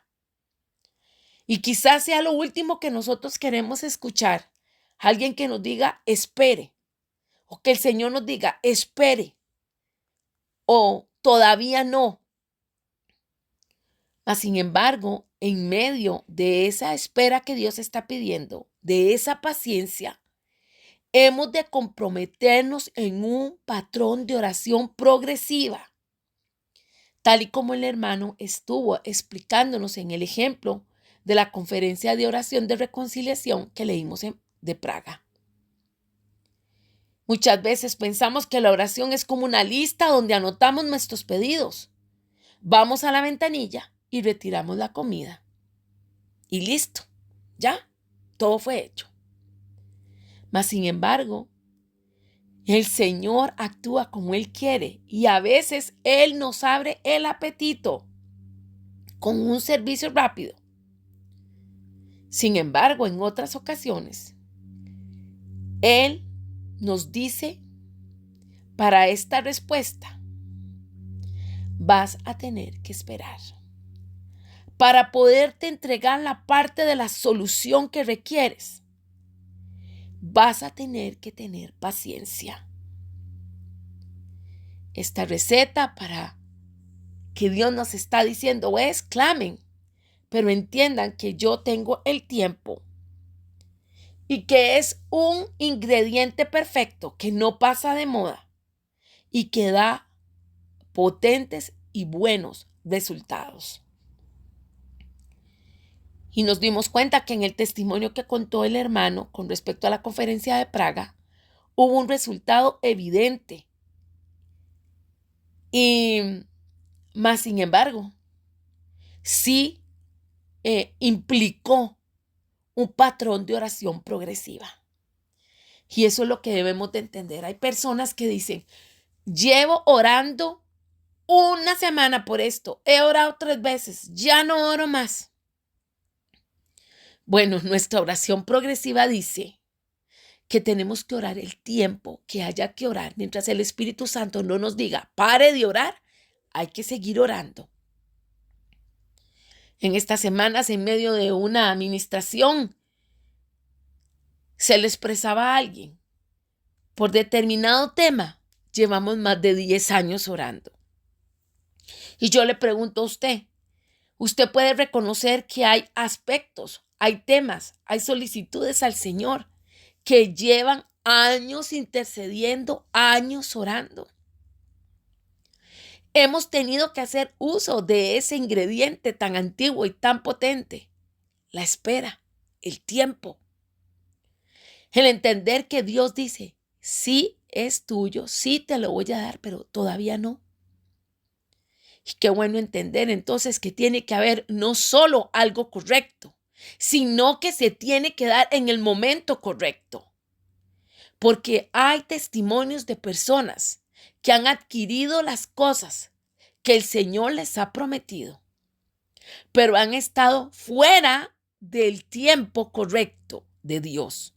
Y quizás sea lo último que nosotros queremos escuchar. Alguien que nos diga espere, o que el Señor nos diga espere, o todavía no. Mas, sin embargo, en medio de esa espera que Dios está pidiendo, de esa paciencia, hemos de comprometernos en un patrón de oración progresiva, tal y como el hermano estuvo explicándonos en el ejemplo de la conferencia de oración de reconciliación que leímos de Praga. Muchas veces pensamos que la oración es como una lista donde anotamos nuestros pedidos. Vamos a la ventanilla y retiramos la comida. Y listo, ya, todo fue hecho. Mas, sin embargo, el Señor actúa como Él quiere y a veces Él nos abre el apetito con un servicio rápido. Sin embargo, en otras ocasiones, Él nos dice, para esta respuesta, vas a tener que esperar. Para poderte entregar la parte de la solución que requieres, vas a tener que tener paciencia. Esta receta para que Dios nos está diciendo es clamen, pero entiendan que yo tengo el tiempo y que es un ingrediente perfecto que no pasa de moda y que da potentes y buenos resultados. Y nos dimos cuenta que en el testimonio que contó el hermano con respecto a la conferencia de Praga, hubo un resultado evidente. Y más sin embargo, sí implicó un patrón de oración progresiva. Y eso es lo que debemos de entender. Hay personas que dicen, llevo orando una semana por esto, he orado 3 veces, ya no oro más. Bueno, nuestra oración progresiva dice que tenemos que orar el tiempo que haya que orar. Mientras el Espíritu Santo no nos diga, pare de orar, hay que seguir orando. En estas semanas, en medio de una administración, se le expresaba a alguien, por determinado tema, llevamos más de 10 años orando. Y yo le pregunto a usted puede reconocer que hay aspectos, hay temas, hay solicitudes al Señor que llevan años intercediendo, años orando. Hemos tenido que hacer uso de ese ingrediente tan antiguo y tan potente, la espera, el tiempo. El entender que Dios dice, sí es tuyo, sí te lo voy a dar, pero todavía no. Y qué bueno entender entonces que tiene que haber no solo algo correcto, sino que se tiene que dar en el momento correcto. Porque hay testimonios de personas que han adquirido las cosas que el Señor les ha prometido, pero han estado fuera del tiempo correcto de Dios.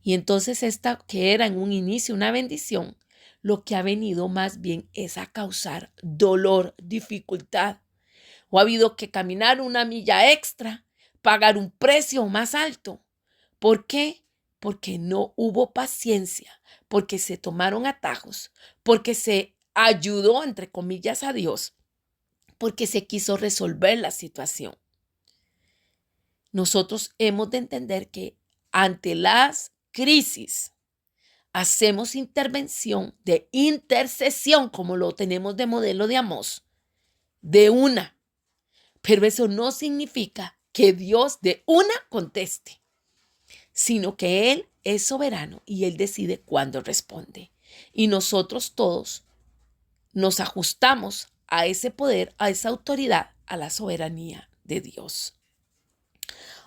Y entonces esta que era en un inicio una bendición, lo que ha venido más bien es a causar dolor, dificultad. O ha habido que caminar una milla extra, pagar un precio más alto. ¿Por qué? Porque no hubo paciencia, porque se tomaron atajos, porque se ayudó, entre comillas, a Dios, porque se quiso resolver la situación. Nosotros hemos de entender que ante las crisis hacemos intervención de intercesión, como lo tenemos de modelo de Amós, de una. Pero eso no significa que Dios de una conteste, sino que Él es soberano y Él decide cuándo responde. Y nosotros todos nos ajustamos a ese poder, a esa autoridad, a la soberanía de Dios.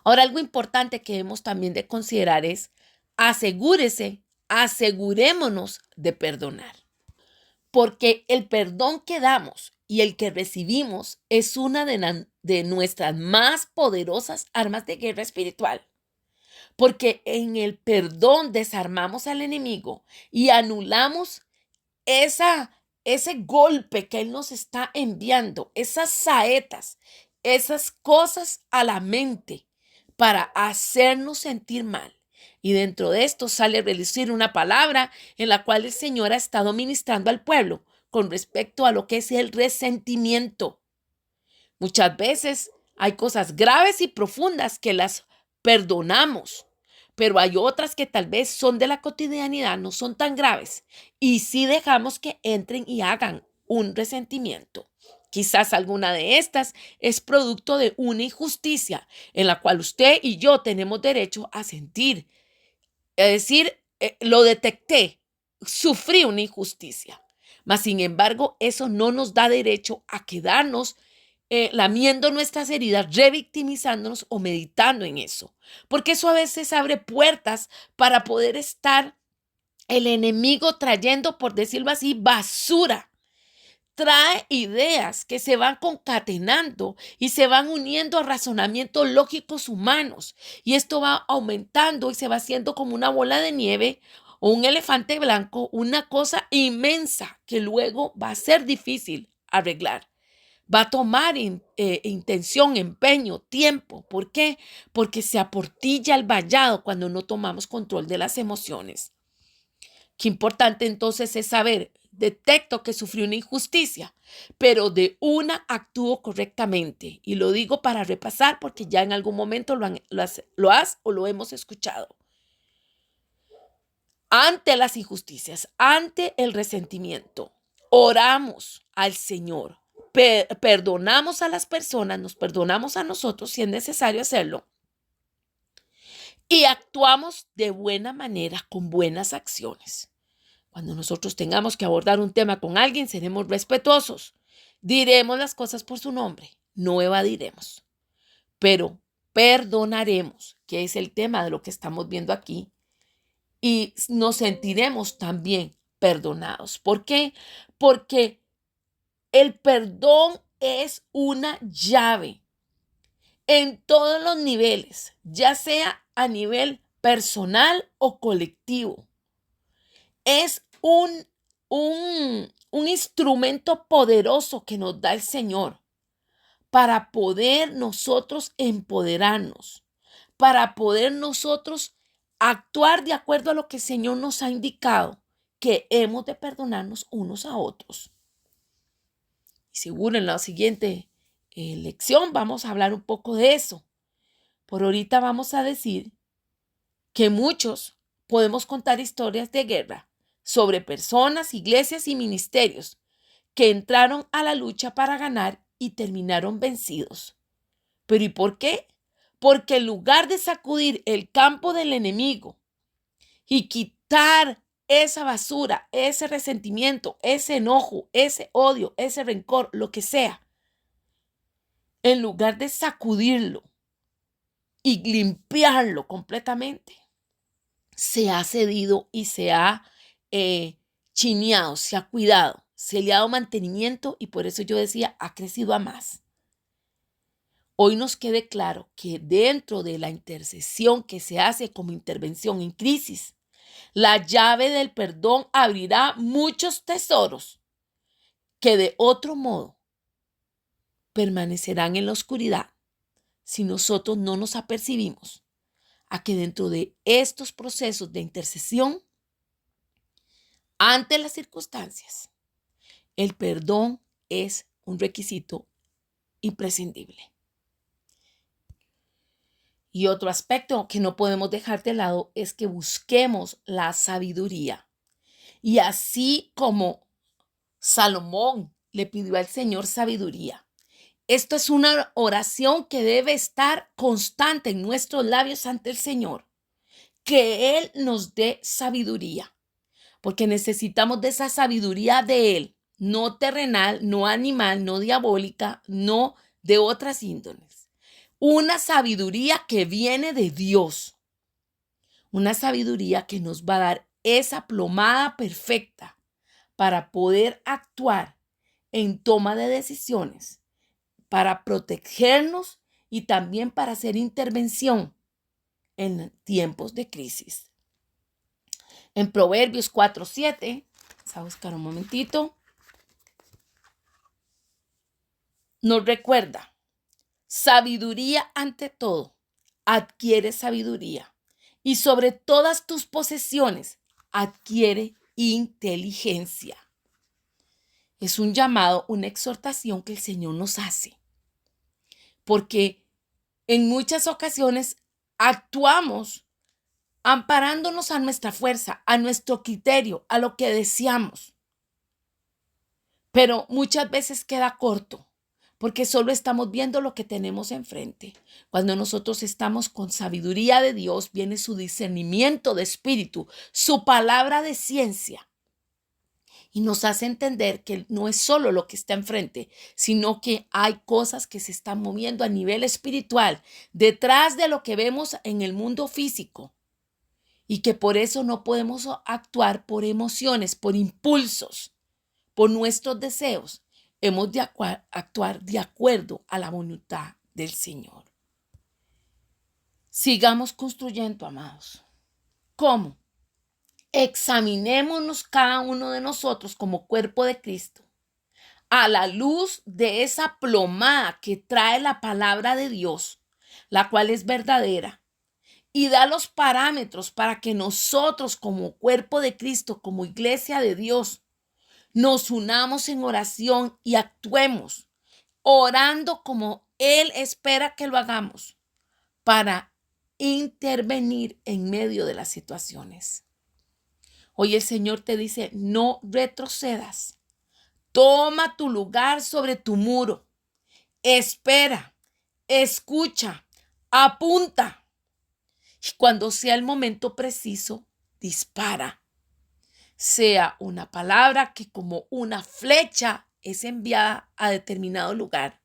Ahora, algo importante que debemos también de considerar es asegurémonos de perdonar. Porque el perdón que damos y el que recibimos es una de nuestras más poderosas armas de guerra espiritual. Porque en el perdón desarmamos al enemigo y anulamos ese golpe que él nos está enviando, esas saetas, esas cosas a la mente para hacernos sentir mal. Y dentro de esto sale a relucir una palabra en la cual el Señor ha estado ministrando al pueblo con respecto a lo que es el resentimiento. Muchas veces hay cosas graves y profundas que las perdonamos, pero hay otras que tal vez son de la cotidianidad, no son tan graves, y sí dejamos que entren y hagan un resentimiento. Quizás alguna de estas es producto de una injusticia en la cual usted y yo tenemos derecho a sentir. Es decir, lo detecté, sufrí una injusticia. Mas, sin embargo, eso no nos da derecho a quedarnos lamiendo nuestras heridas, revictimizándonos o meditando en eso. Porque eso a veces abre puertas para poder estar el enemigo trayendo, por decirlo así, basura. Trae ideas que se van concatenando y se van uniendo a razonamientos lógicos humanos. Y esto va aumentando y se va haciendo como una bola de nieve o un elefante blanco, una cosa inmensa que luego va a ser difícil arreglar. Va a tomar intención, empeño, tiempo. ¿Por qué? Porque se aportilla el vallado cuando no tomamos control de las emociones. Qué importante entonces es saber, detecto que sufrí una injusticia, pero de una actúo correctamente. Y lo digo para repasar porque ya en algún momento lo has o lo hemos escuchado. ante las injusticias, ante el resentimiento, oramos al Señor, perdonamos a las personas, nos perdonamos a nosotros si es necesario hacerlo y actuamos de buena manera con buenas acciones. Cuando nosotros tengamos que abordar un tema con alguien, seremos respetuosos. Diremos las cosas por su nombre, no evadiremos, pero perdonaremos, que es el tema de lo que estamos viendo aquí, y nos sentiremos también perdonados. ¿Por qué? Porque el perdón es una llave en todos los niveles, ya sea a nivel personal o colectivo. Es un instrumento poderoso que nos da el Señor para poder nosotros empoderarnos, para poder nosotros actuar de acuerdo a lo que el Señor nos ha indicado, que hemos de perdonarnos unos a otros. Y seguro en la siguiente lección vamos a hablar un poco de eso. Por ahorita vamos a decir que muchos podemos contar historias de guerra sobre personas, iglesias y ministerios que entraron a la lucha para ganar y terminaron vencidos. ¿Pero y por qué? Porque en lugar de sacudir el campo del enemigo y quitar esa basura, ese resentimiento, ese enojo, ese odio, ese rencor, lo que sea, en lugar de sacudirlo y limpiarlo completamente, se ha cedido y se ha chineado, se ha cuidado, se le ha dado mantenimiento y por eso yo decía, ha crecido a más. Hoy nos quede claro que dentro de la intercesión que se hace como intervención en crisis, la llave del perdón abrirá muchos tesoros que de otro modo permanecerán en la oscuridad si nosotros no nos apercibimos a que dentro de estos procesos de intercesión, ante las circunstancias, el perdón es un requisito imprescindible. Y otro aspecto que no podemos dejar de lado es que busquemos la sabiduría. Y así como Salomón le pidió al Señor sabiduría, esto es una oración que debe estar constante en nuestros labios ante el Señor, que Él nos dé sabiduría, porque necesitamos de esa sabiduría de Él, no terrenal, no animal, no diabólica, no de otras índoles. Una sabiduría que viene de Dios, una sabiduría que nos va a dar esa plomada perfecta para poder actuar en toma de decisiones, para protegernos y también para hacer intervención en tiempos de crisis. En Proverbios 4:7, vamos a buscar un momentito, nos recuerda, sabiduría ante todo, adquiere sabiduría y sobre todas tus posesiones adquiere inteligencia. Es un llamado, una exhortación que el Señor nos hace, porque en muchas ocasiones actuamos amparándonos a nuestra fuerza, a nuestro criterio, a lo que deseamos. Pero muchas veces queda corto, porque solo estamos viendo lo que tenemos enfrente. Cuando nosotros estamos con sabiduría de Dios, viene su discernimiento de espíritu, su palabra de ciencia. Y nos hace entender que no es solo lo que está enfrente, sino que hay cosas que se están moviendo a nivel espiritual, detrás de lo que vemos en el mundo físico. Y que por eso no podemos actuar por emociones, por impulsos, por nuestros deseos. Hemos de actuar de acuerdo a la voluntad del Señor. Sigamos construyendo, amados. ¿Cómo? Examinémonos cada uno de nosotros como cuerpo de Cristo a la luz de esa plomada que trae la palabra de Dios, la cual es verdadera, y da los parámetros para que nosotros como cuerpo de Cristo, como iglesia de Dios, nos unamos en oración y actuemos orando como Él espera que lo hagamos para intervenir en medio de las situaciones. Hoy el Señor te dice, no retrocedas. Toma tu lugar sobre tu muro. Espera, escucha, apunta. Y cuando sea el momento preciso, dispara. Sea una palabra que como una flecha es enviada a determinado lugar.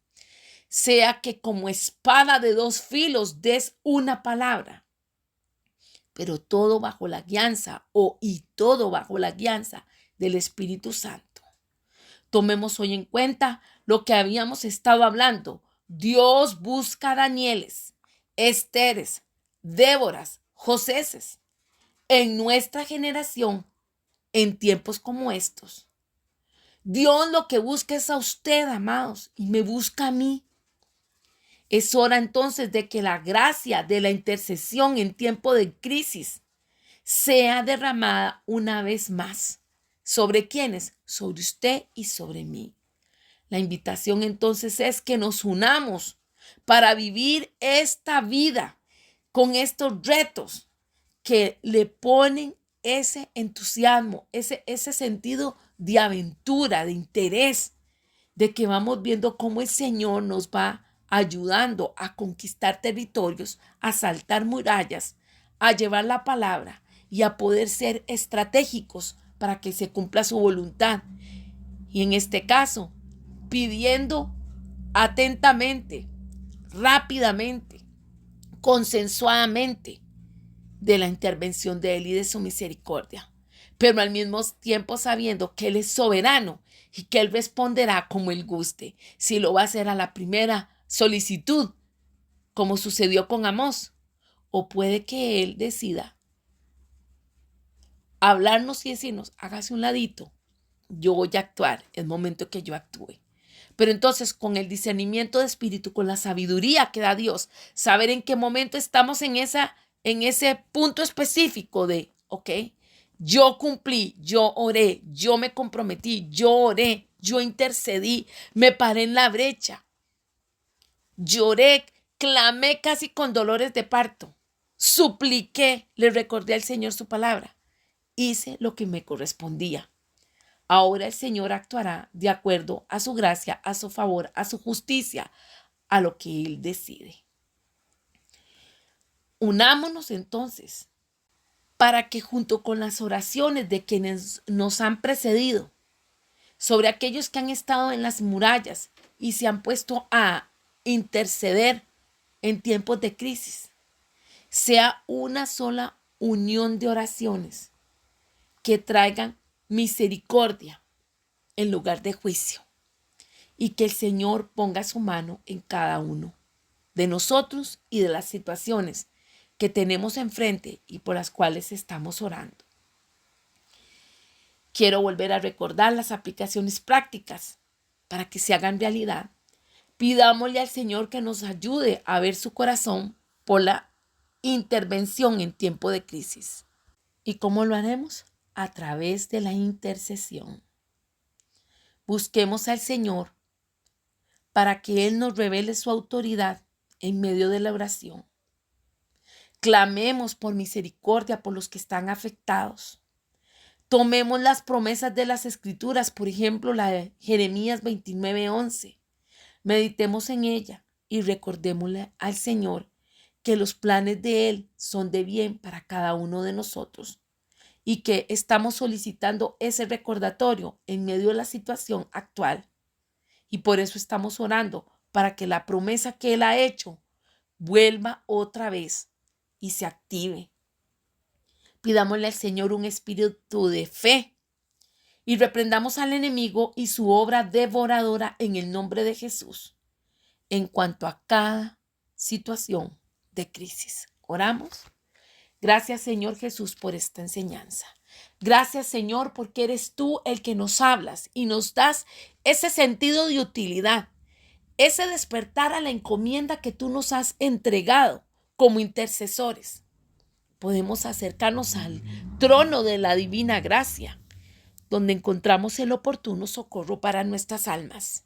Sea que como espada de dos filos des una palabra. Pero todo bajo la guianza todo bajo la guianza del Espíritu Santo. Tomemos hoy en cuenta lo que habíamos estado hablando. Dios busca a Danieles, Esteres, Déboras, Joséses en nuestra generación en tiempos como estos. Dios lo que busca es a usted, amados, y me busca a mí. Es hora entonces de que la gracia de la intercesión en tiempo de crisis sea derramada una vez más. ¿Sobre quiénes? Sobre usted y sobre mí. La invitación entonces es que nos unamos para vivir esta vida con estos retos que le ponen ese entusiasmo, ese sentido de aventura, de interés, de que vamos viendo cómo el Señor nos va ayudando a conquistar territorios, a saltar murallas, a llevar la palabra y a poder ser estratégicos para que se cumpla su voluntad. Y en este caso, pidiendo atentamente, rápidamente, consensuadamente de la intervención de Él y de su misericordia, pero al mismo tiempo sabiendo que Él es soberano y que Él responderá como Él guste. Si lo va a hacer a la primera solicitud, como sucedió con Amós, o puede que Él decida hablarnos y decirnos, hágase un ladito, yo voy a actuar, es momento que yo actúe. Pero entonces con el discernimiento de espíritu, con la sabiduría que da Dios, saber en qué momento estamos en ese punto específico de, ok, yo cumplí, yo oré, yo me comprometí, yo oré, yo intercedí, me paré en la brecha, lloré, clamé casi con dolores de parto, supliqué, le recordé al Señor su palabra, hice lo que me correspondía. Ahora el Señor actuará de acuerdo a su gracia, a su favor, a su justicia, a lo que Él decide. Unámonos entonces para que junto con las oraciones de quienes nos han precedido, sobre aquellos que han estado en las murallas y se han puesto a interceder en tiempos de crisis, sea una sola unión de oraciones que traigan misericordia en lugar de juicio, y que el Señor ponga su mano en cada uno de nosotros y de las situaciones que tenemos enfrente y por las cuales estamos orando. Quiero volver a recordar las aplicaciones prácticas para que se hagan realidad. Pidámosle al Señor que nos ayude a ver su corazón por la intervención en tiempo de crisis. ¿Y cómo lo haremos? A través de la intercesión. Busquemos al Señor para que Él nos revele su autoridad en medio de la oración. Clamemos por misericordia por los que están afectados. Tomemos las promesas de las Escrituras, por ejemplo, la de Jeremías 29:11. Meditemos en ella y recordémosle al Señor que los planes de Él son de bien para cada uno de nosotros y que estamos solicitando ese recordatorio en medio de la situación actual. Y por eso estamos orando para que la promesa que Él ha hecho vuelva otra vez y se active. Pidámosle al Señor un espíritu de fe y reprendamos al enemigo y su obra devoradora en el nombre de Jesús en cuanto a cada situación de crisis. Oramos. Gracias, Señor Jesús, por esta enseñanza. Gracias, Señor, porque eres tú el que nos hablas y nos das ese sentido de utilidad, ese despertar a la encomienda que tú nos has entregado como intercesores. Podemos acercarnos al trono de la divina gracia, donde encontramos el oportuno socorro para nuestras almas.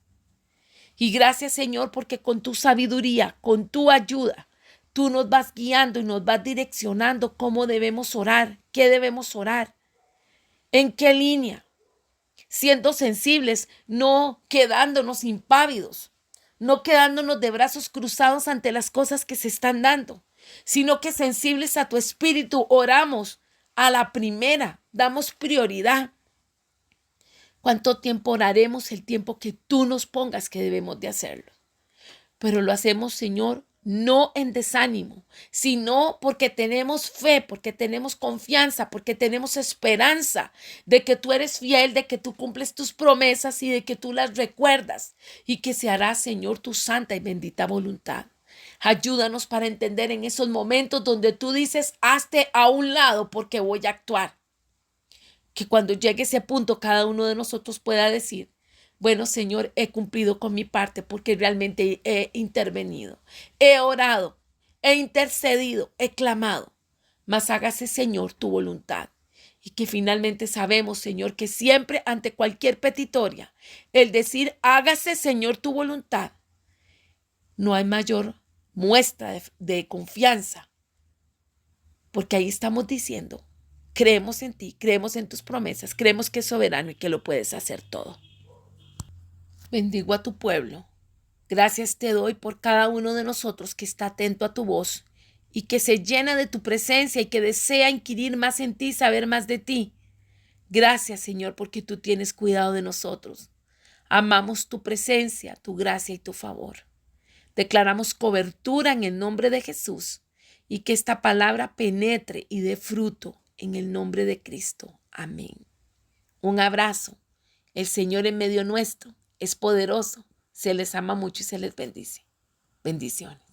Y gracias, Señor, porque con tu sabiduría, con tu ayuda, tú nos vas guiando y nos vas direccionando cómo debemos orar, qué debemos orar. ¿En qué línea? Siendo sensibles, no quedándonos impávidos, no quedándonos de brazos cruzados ante las cosas que se están dando, sino que sensibles a tu espíritu, oramos a la primera, damos prioridad. ¿Cuánto tiempo oraremos? El tiempo que tú nos pongas que debemos de hacerlo. Pero lo hacemos, Señor, no en desánimo, sino porque tenemos fe, porque tenemos confianza, porque tenemos esperanza de que tú eres fiel, de que tú cumples tus promesas y de que tú las recuerdas y que se hará, Señor, tu santa y bendita voluntad. Ayúdanos para entender en esos momentos donde tú dices, hazte a un lado porque voy a actuar. Que cuando llegue ese punto cada uno de nosotros pueda decir, bueno, Señor, he cumplido con mi parte porque realmente he intervenido, he orado, he intercedido, he clamado, mas hágase, Señor, tu voluntad. Y que finalmente sabemos, Señor, que siempre ante cualquier petitoria, el decir, hágase, Señor, tu voluntad, no hay mayor muestra de confianza, porque ahí estamos diciendo, creemos en ti, creemos en tus promesas, creemos que es soberano y que lo puedes hacer todo. Bendigo a tu pueblo. Gracias te doy por cada uno de nosotros que está atento a tu voz y que se llena de tu presencia y que desea inquirir más en ti, saber más de ti. Gracias, Señor, porque tú tienes cuidado de nosotros. Amamos tu presencia, tu gracia y tu favor. Declaramos cobertura en el nombre de Jesús y que esta palabra penetre y dé fruto en el nombre de Cristo. Amén. Un abrazo. El Señor en medio nuestro es poderoso. Se les ama mucho y se les bendice. Bendiciones.